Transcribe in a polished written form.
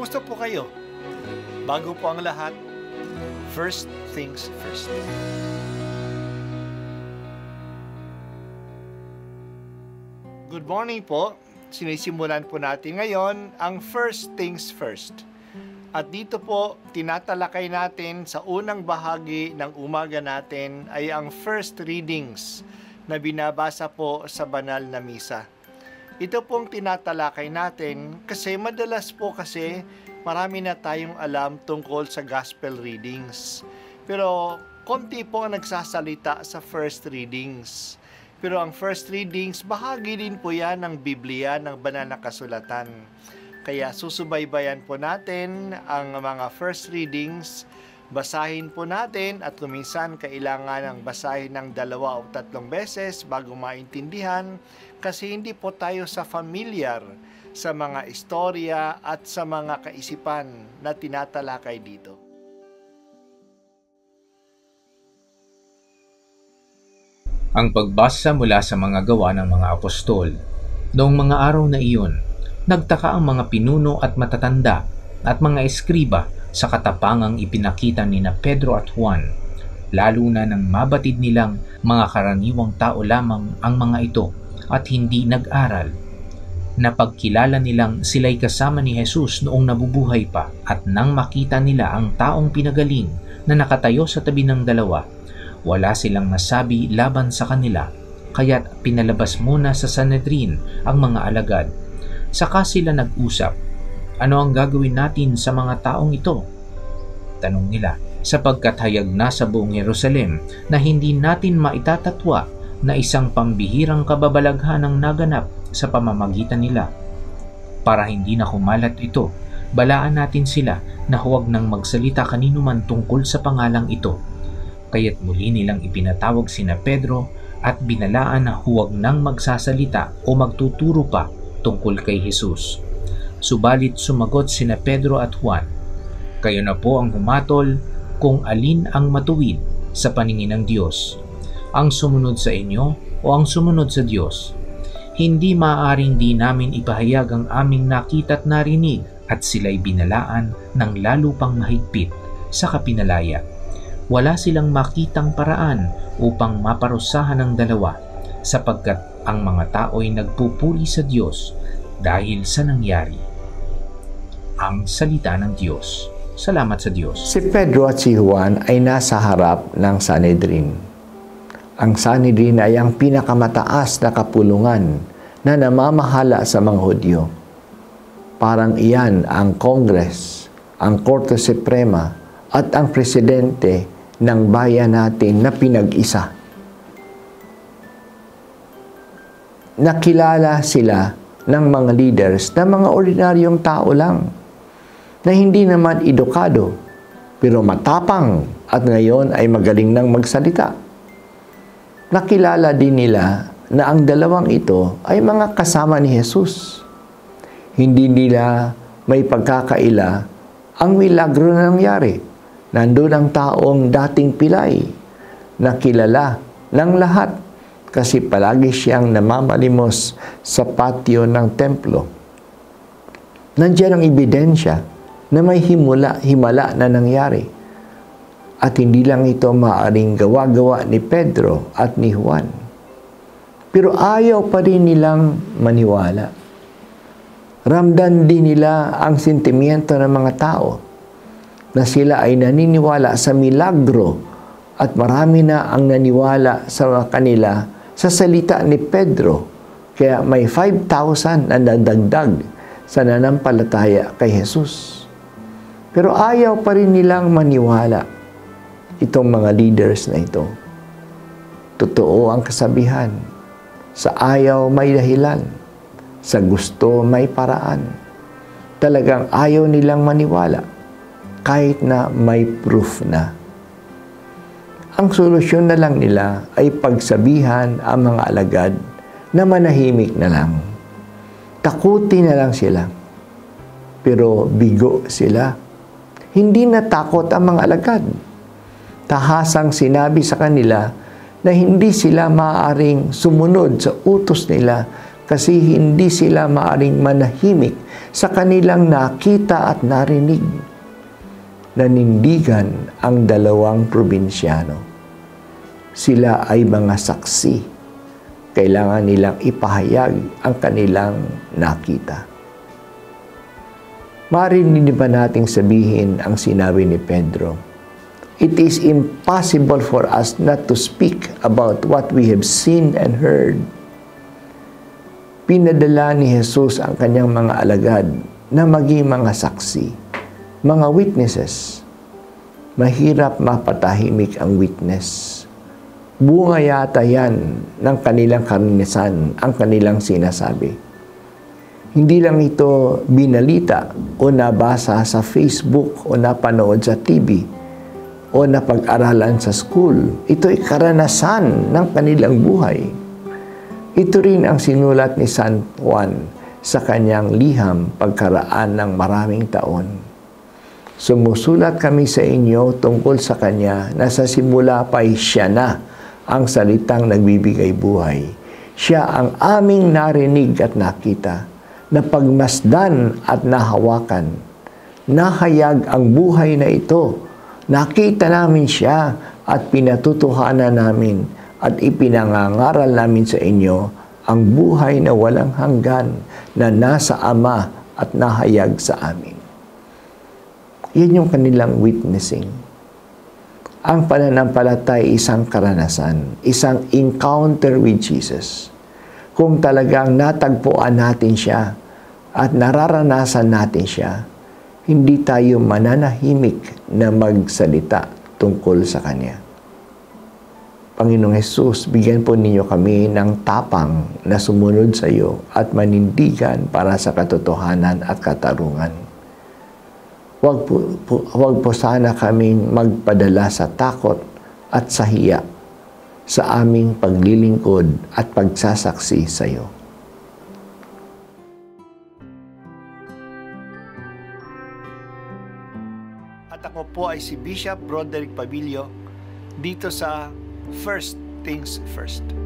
Kumusta po kayo? Bago po ang lahat, first things first. Good morning po. Sinisimulan po natin ngayon ang first things first. At dito po, tinatalakay natin sa unang bahagi ng umaga natin ay ang first readings na binabasa po sa banal na misa. Ito pong tinatalakay natin kasi madalas po marami na tayong alam tungkol sa gospel readings. Pero konti po ang nagsasalita sa first readings. Pero ang first readings, bahagi din po yan ng Biblia, ng banal na kasulatan. Kaya susubaybayan po natin ang mga first readings, basahin po natin at kuminsan kailangan ng basahin ng 2 o 3 beses bago maintindihan kasi hindi po tayo familiar sa mga istorya at sa mga kaisipan na tinatalakay dito. Ang pagbasa mula sa mga gawa ng mga apostol. Noong mga araw na iyon, nagtaka ang mga pinuno at matatanda at mga eskriba sa katapangang ipinakita ni na Pedro at Juan, lalo na nang mabatid nilang mga karaniwang tao lamang ang mga ito at hindi nag-aral. Napagkilala nilang sila'y kasama ni Jesus noong nabubuhay pa at nang makita nila ang taong pinagaling na nakatayo sa tabi ng dalawa, wala silang masabi laban sa kanila, kaya't pinalabas muna sa Sanhedrin ang mga alagad. Saka sila nag-usap, ano ang gagawin natin sa mga taong ito? Tanong nila, sapagkat hayag na sa buong Jerusalem na hindi natin maitatatwa na isang pambihirang kababalaghan ang naganap sa pamamagitan nila. Para hindi na kumalat ito, balaan natin sila na huwag nang magsalita kanino man tungkol sa pangalang ito. Kaya't muli nilang ipinatawag sina Pedro at binalaan na huwag nang magsasalita o magtuturo pa tungkol kay Jesus. Subalit sumagot sina Pedro at Juan, kayo na po ang humatol kung alin ang matuwid sa paningin ng Diyos, ang sumunod sa inyo o ang sumunod sa Diyos. Hindi maaaring di namin ipahayag ang aming nakita at narinig at sila'y binalaan ng lalo pang mahigpit sa kapinalaya. Wala silang makitang paraan upang maparusahan ng dalawa sapagkat ang mga tao'y nagpupuri sa Diyos dahil sa nangyari. Ang salita ng Diyos. Salamat sa Diyos. Si Pedro at si Juan ay nasa harap ng Sanhedrin. Ang Sanhedrin ay ang pinakamataas na kapulungan na namamahala sa mga Hudyo. Parang iyan ang Congress, ang Korte Suprema at ang presidente ng bayan natin na pinag-isa. Nakilala sila ng mga leaders na mga ordinaryong tao lang, na hindi naman edukado, pero matapang at ngayon ay magaling nang magsalita. Nakilala din nila na ang dalawang ito ay mga kasama ni Jesus. Hindi nila may pagkakaila ang milagro na nangyari. Nandun ang taong dating pilay na kilala ng lahat kasi palagi siyang namamalimos sa patio ng templo. Nandiyan ang ebidensya na may himala na nangyari. At hindi lang ito maaaring gawa-gawa ni Pedro at ni Juan. Pero ayaw pa rin nilang maniwala. Ramdam din nila ang sentimiento ng mga tao na sila ay naniniwala sa milagro at marami na ang naniwala sa kanila sa salita ni Pedro. Kaya may 5,000 na nadagdag sa nanampalataya kay Jesus. Pero ayaw pa rin nilang maniwala itong mga leaders na ito. Totoo ang kasabihan, sa ayaw may dahilan, sa gusto may paraan. Talagang ayaw nilang maniwala kahit na may proof na. Ang solusyon na lang nila ay pagsabihan ang mga alagad na manahimik na lang. Takutin na lang sila. Pero bigo sila. Hindi natakot ang mga alagad. Tahasang sinabi sa kanila na hindi sila maaaring sumunod sa utos nila kasi hindi sila maaring manahimik sa kanilang nakita at narinig. Nanindigan ang dalawang probinsyano. Sila ay mga saksi. Kailangan nilang ipahayag ang kanilang nakita. Marinig ba nating sabihin ang sinabi ni Pedro? It is impossible for us not to speak about what we have seen and heard. Pinadala ni Jesus ang kanyang mga alagad na maging mga saksi, mga witnesses. Mahirap mapatahimik ang witness. Bunga yata yan ng kanilang karanasan, ang kanilang sinasabi. Hindi lang ito binalita o nabasa sa Facebook o napanood sa TV o napag-aralan sa school. Ito ay karanasan ng kanilang buhay. Ito rin ang sinulat ni San Juan sa kanyang liham pagkaraan ng maraming taon. Sumusulat kami sa inyo tungkol sa kanya na sa simula pa'y siya na ang salitang nagbibigay buhay. Siya ang aming narinig at nakita, napagmasdan at nahawakan. Nahayag ang buhay na ito. Nakita namin siya at pinatutuhanan namin at ipinangangaral namin sa inyo ang buhay na walang hanggan na nasa Ama at nahayag sa amin. Yan yung kanilang witnessing. Ang pananampalataya ay isang karanasan, isang encounter with Jesus. Kung talagang natagpuan natin siya at nararanasan natin siya, hindi tayo mananahimik na magsalita tungkol sa Kanya. Panginoong Hesus, bigyan po ninyo kami ng tapang na sumunod sa iyo at manindigan para sa katotohanan at katarungan. Huwag po sana kaming magpadala sa takot at sa hiya sa aming paglilingkod at pagsasaksi sa iyo. At ako po ay si Bishop Broderick Pabilio dito sa First Things First.